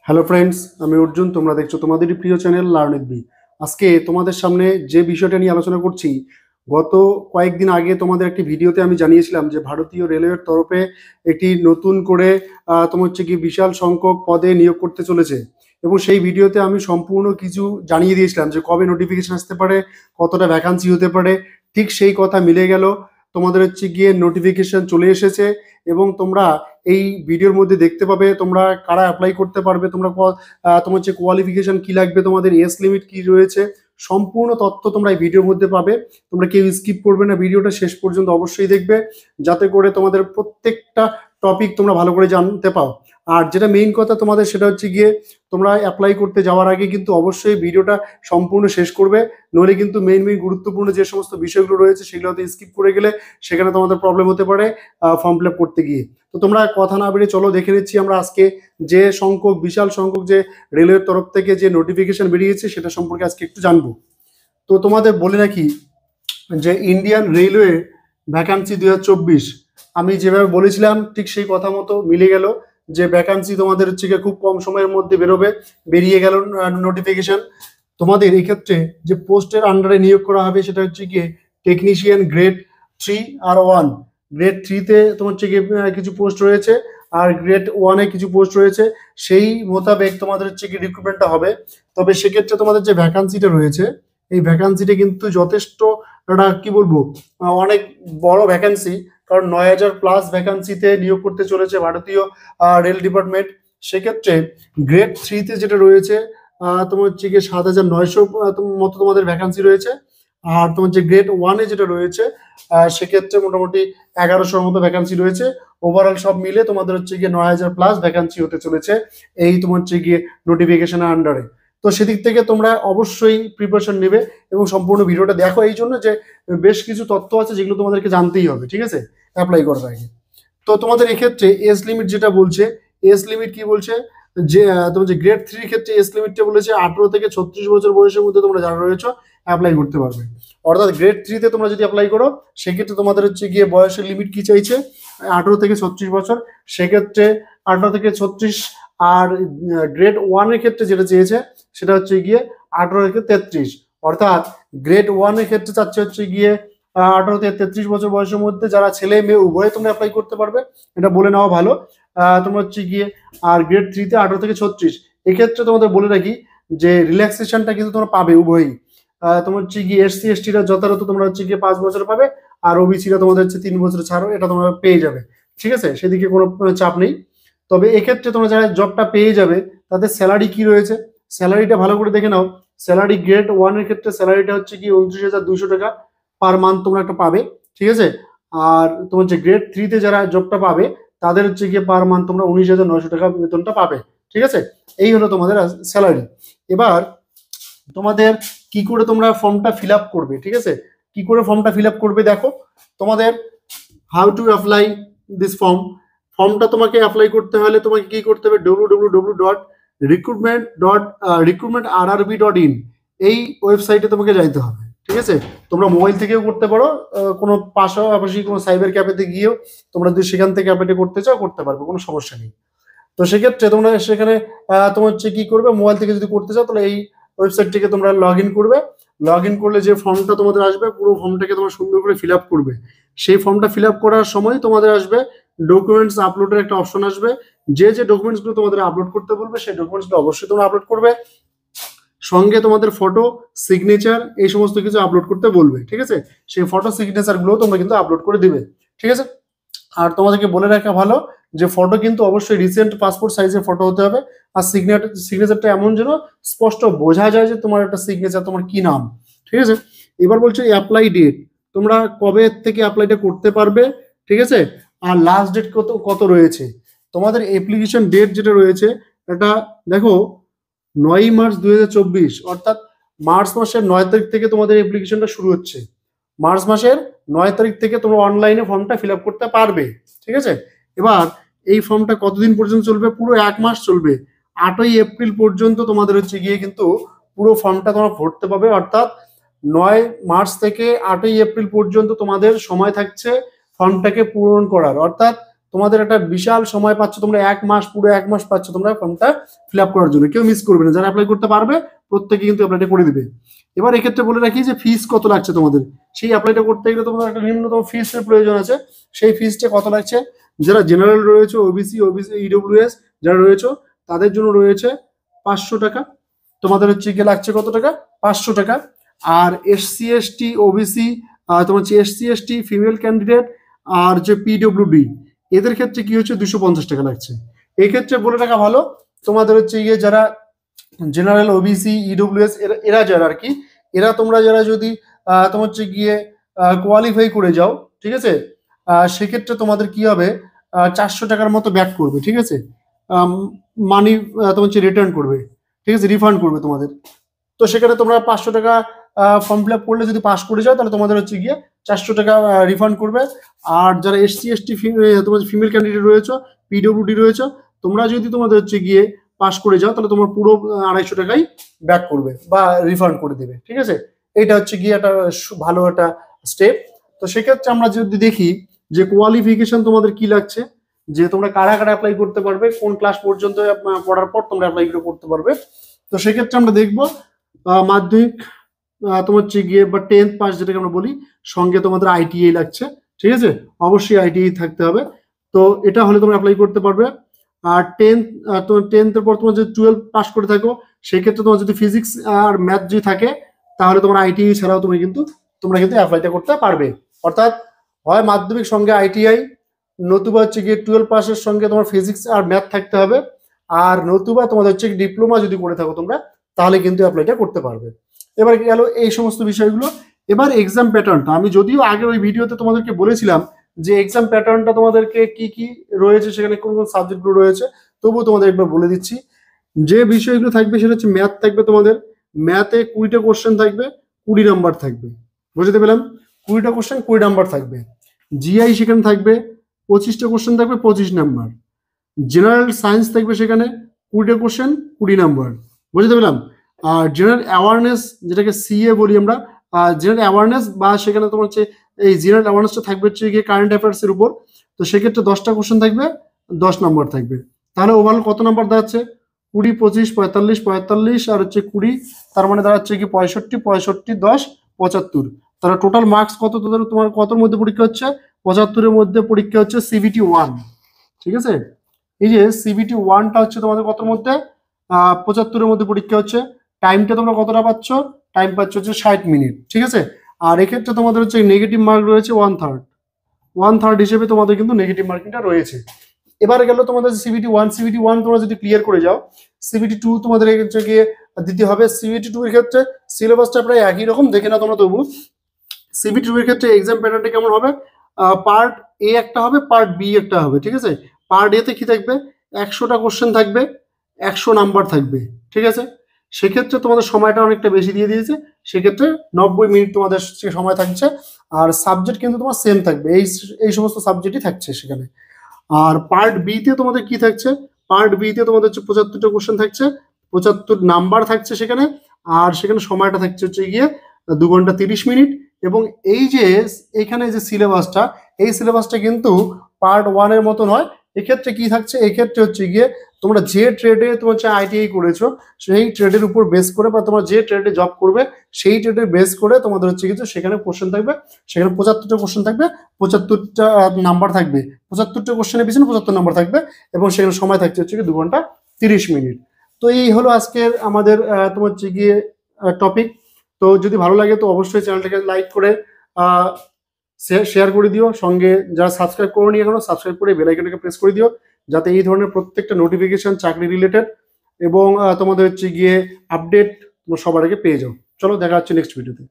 Hello friends, আমি অর্জুন। তোমরা দেখছো তোমাদেরই প্রিয় চ্যানেল লার্ন উইথ বি। আজকে তোমাদের সামনে যে বিষয়টা নিয়ে আলোচনা করছি, গত কয়েকদিন আগে তোমাদের একটি ভিডিওতে আমি জানিয়েছিলাম যে ভারতীয় রেলওয়ের তরফে একটি নতুন করে তোমার হচ্ছে কি বিশাল সংখ্যক পদে নিয়োগ করতে চলেছে। এবং সেই ভিডিওতে আমি সম্পূর্ণ কিছু জানিয়ে দিয়েছিলাম যে কবে নোটিফিকেশন আসতে পারে, কতটা ভ্যাকান্সি হতে পারে। ঠিক সেই কথা মিলে গেল, তোমাদের হচ্ছে গিয়ে নোটিফিকেশন চলে এসেছে। এবং তোমরা এই ভিডিওর মধ্যে দেখতে পাবে তোমরা কারা অ্যাপ্লাই করতে পারবে, তোমরা তোমার হচ্ছে কোয়ালিফিকেশন কি লাগবে, তোমাদের এজ লিমিট কি রয়েছে, সম্পূর্ণ তথ্য তোমরা এই ভিডিওর মধ্যে পাবে। তোমরা কেউ স্কিপ করবে না, ভিডিওটা শেষ পর্যন্ত অবশ্যই দেখবে, যাতে করে তোমাদের প্রত্যেকটা টপিক তোমরা ভালো করে জানতে পাও। আর যেটা মেইন কথা তোমাদের, সেটা হচ্ছে গিয়ে তোমরা অ্যাপ্লাই করতে যাওয়ার আগে কিন্তু অবশ্যই ভিডিওটা সম্পূর্ণ শেষ করবে। নইলে কিন্তু মেইন গুরুত্বপূর্ণ যে সমস্ত বিষয়গুলো রয়েছে সেগুলো হয়তো স্কিপ করে গেলে সেখানে তোমাদের প্রবলেম হতে পারে ফর্ম ফিল আপ করতে গিয়ে। তো তোমরা কথা না বেরিয়ে চলো দেখে নিচ্ছি আমরা আজকে যে সংখ্যক, বিশাল সংখ্যক যে রেলওয়ের তরফ থেকে যে নোটিফিকেশন বেরিয়েছে সেটা সম্পর্কে আজকে একটু জানবো। তো তোমাদের বলে রাখি যে ইন্ডিয়ান রেলওয়ে ভ্যাকান্সি 2024, আমি যেভাবে বলেছিলাম ঠিক সেই কথা মতো মিলে গেল যে ভ্যাকান্সি তোমাদের হচ্ছে গিয়ে খুব কম সময়ের মধ্যে বেরোবে। বেরিয়ে গেল নোটিফিকেশন। তোমাদের এক্ষেত্রে যে পোস্টের আন্ডারে নিয়োগ করা হবে সেটা হচ্ছে গিয়ে টেকনিশিয়ান গ্রেড 3 আর 1। গ্রেড 3-তে তোমার হচ্ছে গিয়ে কিছু পোস্ট রয়েছে, আর গ্রেড 1-এ কিছু পোস্ট রয়েছে। সেই মোতাবেক তোমাদের হচ্ছে কি রিক্রুটমেন্টটা হবে। তবে সেক্ষেত্রে তোমাদের যে ভ্যাকান্সিটা রয়েছে, এই ভ্যাকান্সিটা কিন্তু যথেষ্ট একটা কি বলবো, অনেক বড় ভ্যাকান্সি। কারণ 9,000+ ভ্যাকান্সিতে নিয়োগ করতে চলেছে ভারতীয় রেল ডিপার্টমেন্ট। সেক্ষেত্রে গ্রেড 3-তে যেটা রয়েছে তোমার হচ্ছে গিয়ে 7,900 মতো তোমাদের ভ্যাকান্সি রয়েছে। আর তোমার যে গ্রেড 1-এ যেটা রয়েছে সেক্ষেত্রে মোটামুটি 1100 মতো ভ্যাকান্সি রয়েছে। ওভারঅল সব মিলে তোমাদের হচ্ছে গিয়ে 9,000+ ভ্যাকান্সি হতে চলেছে এই তোমার হচ্ছে গিয়ে নোটিফিকেশনের আন্ডারে। তো সেদিক থেকে তোমরা অবশ্যই প্রিপারেশন নেবে এবং সম্পূর্ণ ভিডিওটা দেখো, এই জন্য যে বেশ কিছু তথ্য আছে যেগুলো তোমাদেরকে জানতেই হবে, ঠিক আছে, অ্যাপ্লাই করার আগে। তো তোমাদের এক্ষেত্রে এজ লিমিট যেটা বলছে, এজ লিমিট কি বলছে যে তোমার যে গ্রেড 3 ক্ষেত্রে এজ লিমিটটা বলেছে 18 থেকে 36 বছর বয়সের মধ্যে তোমরা যারা রয়েছে অ্যাপ্লাই করতে পারবে। অর্থাৎ গ্রেড 3-তে তোমরা যদি অ্যাপ্লাই করো সেক্ষেত্রে তোমাদের হচ্ছে গিয়ে বয়সের লিমিট কি চাইছে, 18 থেকে 36 বছর। সেক্ষেত্রে 18 থেকে 36। আর গ্রেড 1-এর ক্ষেত্রে যেটা চেয়েছে সেটা হচ্ছে গিয়ে 18 থেকে 33। অর্থাৎ গ্রেড 1-এর ক্ষেত্রে চাচ্ছে হচ্ছে গিয়ে 18 থেকে 33 বছর বয়সের মধ্যে যারা ছেলে মেয়ে উভয়ে তোমরা অ্যাপ্লাই করতে পারবে, এটা বলে নেওয়া ভালো। তোমরা হচ্ছে গিয়ে আর গ্রেড 3-তে 18 থেকে 36। এক্ষেত্রে তোমাদের বলে রাখি যে রিল্যাক্সেশনটা কিন্তু তোমরা পাবে উভয়ই। তোমার হচ্ছে গিয়ে এসসি এসটিরা যথাযথ তোমরা হচ্ছে গিয়ে 5 বছর পাবে, আর ওবিসিরা তোমাদের হচ্ছে 3 বছর ছাড়ো, এটা তোমরা পেয়ে যাবে, ঠিক আছে, সেদিকে কোনো চাপ নেই। তবে এক্ষেত্রে তোমরা যারা জবটা পেয়ে যাবে তাদের স্যালারি কি রয়েছে, স্যালারিটা ভালো করে দেখে নাও। স্যালারি গ্রেড 1-এর ক্ষেত্রে স্যালারিটা হচ্ছে কি 29,200 টাকা পার মান্থ তোমরা একটা পাবে, ঠিক আছে। আর তোমার যে গ্রেড 3-তে যারা জবটা পাবে তাদের হচ্ছে গিয়ে পার মান্থ তোমরা 19,900 টাকা বেতনটা পাবে, ঠিক আছে। এই হলো তোমাদের স্যালারি। এবার তোমাদের কি করে তোমরা ফর্মটা ফিল আপ করবে, ঠিক আছে, কি করে ফর্মটা ফিল আপ করবে দেখো। তোমাদের how to apply this form, ফর্মটা তোমাকে অ্যাপ্লাই করতে হলে তোমাকে কি করতে হবে, www.recruitment.recruitmentrrb.in এই ওয়েবসাইটে তোমাকে যাইতে হবে, ঠিক আছে। তোমরা মোবাইল থেকেও করতে পারো, কোনো পাশাপাশি কোনো সাইবার ক্যাফেতে গিয়েও তোমরা যদি সেখান থেকে অ্যাপ্লাই করতে চাও করতে পারবে, কোনো সমস্যা নেই। তো সেক্ষেত্রে তোমরা সেখানে তোমার হচ্ছে কি করবে, মোবাইল থেকে যদি করতে চাও তাহলে এই ওয়েবসাইট থেকে তোমরা লগ ইন করবে। লগ ইন করলে যে ফর্মটা তোমাদের আসবে পুরো ফর্মটাকে তোমরা সুন্দর করে ফিল আপ করবে। সেই ফর্মটা ফিল আপ করার সময় তোমাদের আসবে ডকুমেন্টস আপলোডের একটা অপশন আসবে। যে যে ডকুমেন্টসগুলো তোমাদের আপলোড করতে বলবে সেই ডকুমেন্টসগুলো অবশ্যই তোমরা আপলোড করবে। সঙ্গে তোমাদের ফটো, সিগনেচার এই সমস্ত কিছু আপলোড করতে বলবে, ঠিক আছে। সেই ফটো সিগনেচারগুলো তোমরা কিন্তু আপলোড করে দিবে, ঠিক আছে। আর তোমাদেরকে বলে রাখা ভালো যে ফটো কিন্তু অবশ্যই রিসেন্ট পাসপোর্ট সাইজের ফটো হতে হবে। আর সিগনেচারটা এমন যেন স্পষ্ট বোঝা যায় যে তোমার একটা সিগনেচার, তোমার কি নাম, ঠিক আছে। এবার বলছো অ্যাপ্লাই ডেট, তোমরা কবে থেকে অ্যাপ্লাইটা করতে পারবে, ঠিক আছে। আর লাস্ট ডেট কত কত রয়েছে, তোমাদের অ্যাপ্লিকেশন ডেট যেটা রয়েছে এটা দেখো 9ই মার্চ 2024। অর্থাৎ মার্চ মাসের 9 তারিখ থেকে তোমাদের অ্যাপ্লিকেশনটা শুরু হচ্ছে। মার্চ মাসের 9 তারিখ থেকে তোমরা অনলাইনে ফর্মটা ফিল আপ করতে পারবে, ঠিক আছে। এবার এই ফর্মটা কতদিন পর্যন্ত চলবে, পুরো 1 মাস চলবে। 8ই এপ্রিল পর্যন্ত তোমাদের হচ্ছে গিয়ে কিন্তু পুরো ফর্মটা তোমরা ভরতে পারবে। অর্থাৎ 9 মার্চ থেকে 8ই এপ্রিল পর্যন্ত তোমাদের সময় থাকছে ফর্মটাকে পূরণ করার। অর্থাৎ তোমাদের একটা বিশাল সময় পাচ্ছ, তোমরা 1 মাস, পুরো 1 মাস পাচ্ছ তোমরা ফর্মটা ফিল আপ করার জন্য। কেউ মিস করবে না, যারা অ্যাপ্লাই করতে পারবে প্রত্যেকে কিন্তু অ্যাপ্লাইটা করে দিবে। এবার এক্ষেত্রে বলে রাখি যে ফিস কত লাগছে তোমাদের। সেই অ্যাপ্লাইটা করতে গেলে তোমাদের একটা নিম্নতম ফিসের প্রয়োজন আছে। সেই ফিসটা কত লাগছে, যারা জেনারেল রয়েছে, ওবিসি ইডব্লিউএস যারা রয়েছে তাদের জন্য রয়েছে 500 টাকা। তোমাদের হচ্ছে গিয়ে লাগছে কত টাকা, 500 টাকা। আর এসসি এসটি ওবিসি, তোমার হচ্ছে এসসি এসটি ফিমেল ক্যান্ডিডেট আর যে পিডব্লিউডি এদের ক্ষেত্রে কি হচ্ছে 250 টাকা লাগছে। এই ক্ষেত্রে বলে রাখা ভালো, তোমাদের হচ্ছে গিয়ে যারা জেনারেল ওবিসি ইডব্লিউএস এরা যারা আর কি, এরা তোমরা যারা যদি তোমার হচ্ছে গিয়ে কোয়ালিফাই করে যাও, ঠিক আছে, সেক্ষেত্রে তোমাদের কি হবে, 400 টাকার মতো ব্যাক করবে, ঠিক আছে, মানি তোমার হচ্ছে রিটার্ন করবে, ঠিক আছে, রিফান্ড করবে তোমাদের। তো সেখানে তোমরা 500 টাকা ফর্ম ফিল আপ করলে যদি পাস করে যাও তাহলে তোমাদের হচ্ছে গিয়ে 400 টাকা রিফান্ড করবে। আর যারা এসসি এসটি তোমাদের ফিমেল ক্যান্ডিডেট রয়েছে, পিডব্লিউডি রয়েছে, তোমরা যদি তোমাদের হচ্ছে গিয়ে পাস করে যাও তাহলে তোমার পুরো 250 টাকাই ব্যাক করবে বা রিফান্ড করে দেবে, ঠিক আছে। এটা হচ্ছে গিয়ে একটা ভালো একটা স্টেপ। তো সেক্ষেত্রে আমরা যদি দেখি যে কোয়ালিফিকেশন তোমাদের কি লাগছে, যে তোমরা কারা কারা অ্যাপ্লাই করতে পারবে, কোন ক্লাস পর্যন্ত পড়ার পর তোমরা অ্যাপ্লাই করতে পারবে। তো সেক্ষেত্রে আমরা দেখবো মাধ্যমিক তোমার হচ্ছে গিয়ে বা 10th পাস যেটাকে আমরা বলি, সঙ্গে তোমাদের আইটিআই লাগছে, ঠিক আছে, অবশ্যই আইটিআই থাকতে হবে। তো এটা হলে তোমরা অ্যাপ্লাই করতে পারবে। আর 10th-এর পর তোমার যদি 12 পাস করে থাকো, সেক্ষেত্রে তোমার যদি ফিজিক্স আর ম্যাথ যদি থাকে তাহলে তোমার আইটিআই ছাড়াও তোমরা কিন্তু অ্যাপ্লাইটা করতে পারবে। অর্থাৎ হয় মাধ্যমিক সঙ্গে আইটিআই, নতুবা হচ্ছে গিয়ে 12 পাসের সঙ্গে তোমার ফিজিক্স আর ম্যাথ থাকতে হবে, আর নতুবা তোমাদের হচ্ছে ডিপ্লোমা যদি করে থাকো তোমরা তাহলে কিন্তু অ্যাপ্লাইটা করতে পারবে। এবার গেল এই সমস্ত বিষয়গুলো। এবার এক্সাম প্যাটার্নটা আমি যদিও আগে ওই ভিডিওতে তোমাদেরকে বলেছিলাম যে এক্সাম প্যাটার্নটা তোমাদেরকে কি কি রয়েছে, সেখানে কোন কোন সাবজেক্টগুলো রয়েছে, তবুও তোমাদের একবার বলে দিচ্ছি। যে বিষয়গুলো থাকবে সেটা হচ্ছে ম্যাথ থাকবে তোমাদের, ম্যাথে 20টা কোশ্চেন থাকবে, 20 নাম্বার থাকবে, বুঝতে পেলাম, 20টা কোশ্চেন 20 নাম্বার থাকবে। জিআই সেখানে থাকবে 25টা কোশ্চেন থাকবে, 25 নাম্বার। জেনারেল সায়েন্স থাকবে সেখানে 20টা কোশ্চেন, 20 নাম্বার, বুঝতে পেলাম। আর জেনারেল অ্যাওয়ারনেস যেটাকে সিএ বলি আমরা, জেনারেল অ্যাওয়ারনেস বা সেখানে তোমার হচ্ছে এই জেনারেল অ্যাওয়ারনেসটা থাকবে হচ্ছে গিয়ে কারেন্ট অ্যাফেয়ার্স এর উপর। তো সেক্ষেত্রে 10টা কোশ্চেন থাকবে, 10 নাম্বার থাকবে। তাহলে ওভারঅল কত নাম্বার দাঁড়াচ্ছে, 20, 25, 45, 45 আর হচ্ছে 20, তার মানে দাঁড়াচ্ছে কি 65, 65, 10, 75। তাহলে টোটাল মার্কস কত তোমার কতর মধ্যে পরীক্ষা হচ্ছে, 75-এর মধ্যে পরীক্ষা হচ্ছে সিবিটি 1, ঠিক আছে। এই যে সিবিটি 1টা হচ্ছে তোমাদের কতর মধ্যে, 75-এর মধ্যে পরীক্ষা হচ্ছে। টাইমটা তোমরা কতটা পাচ্ছ, টাইম পাচ্ছ হচ্ছে 60 মিনিট, ঠিক আছে। আর এক্ষেত্রে তোমাদের হচ্ছে নেগেটিভ মার্ক রয়েছে 1/3 হিসেবে তোমাদের কিন্তু নেগেটিভ মার্কিংটা রয়েছে। এবার গেল তোমাদের সিবিটি 1 তোমরা যদি ক্লিয়ার করে যাও, সিবিটি 2 তোমাদের হচ্ছে গিয়ে দিতে হবে। সিবিটি 2 এর ক্ষেত্রে সিলেবাসটা প্রায় একই রকম, দেখে না তোমরা তবু। সিবিটি 2 এর ক্ষেত্রে এক্সাম প্যাটার্নটা কেমন হবে, পার্ট এ একটা হবে, পার্ট বি একটা হবে, ঠিক আছে। পার্ট এতে কি থাকবে, 100টা কোশ্চেন থাকবে, 100 নাম্বার থাকবে, ঠিক আছে। সেক্ষেত্রে তোমাদের সময়টা অনেকটা বেশি দিয়ে দিয়েছে, সেক্ষেত্রে 90 মিনিট তোমাদের সময় থাকছে। আর সাবজেক্ট কিন্তু তোমার সেম থাকবে, এই সমস্ত সাবজেক্টই থাকছে সেখানে। আর পার্ট বিতে তোমাদের কি থাকছে, পার্ট বিতে তোমাদের হচ্ছে 75টা কোশ্চেন থাকছে, 75 নাম্বার থাকছে সেখানে। আর সেখানে সময়টা থাকছে হচ্ছে গিয়ে 2 ঘন্টা 30 মিনিট। এবং এই যে এখানে যে সিলেবাসটা, এই সিলেবাসটা কিন্তু পার্ট 1 এর মতো নয়। এক্ষেত্রে কি থাকছে, এক্ষেত্রে হচ্ছে গিয়ে তোমরা যে ট্রেডে তোমার হচ্ছে আইটিআই করেছো সেই ট্রেডের উপর বেস করে, বা তোমরা যে ট্রেডে জব করবে সেই ট্রেডে বেস করে তোমাদের হচ্ছে কিন্তু সেখানে কোশ্চেন থাকবে। সেখানে 75টা কোশ্চেন থাকবে, 75টা নাম্বার থাকবে, 75টা কোশ্চেনের পিছনে 75 নাম্বার থাকবে, এবং সেখানে সময় থাকছে হচ্ছে 2 ঘন্টা 30 মিনিট। তো এই হলো আজকের আমাদের তোমার হচ্ছে গিয়ে টপিক। তো যদি ভালো লাগে তো অবশ্যই চ্যানেলটাকে লাইক করে শেয়ার করে দিও, সঙ্গে যারা সাবস্ক্রাইব করোনি এখনো সাবস্ক্রাইব করে বেল আইকনটাকে প্রেস করে দিও, যাতে এই ধরনের প্রত্যেকটা নোটিফিকেশন চাকরি রিলেটেড এবং তোমাদের হচ্ছে গিয়ে আপডেট তোমরা সবার আগে পেয়ে যাও। চলো দেখা হচ্ছে নেক্সট ভিডিওতে।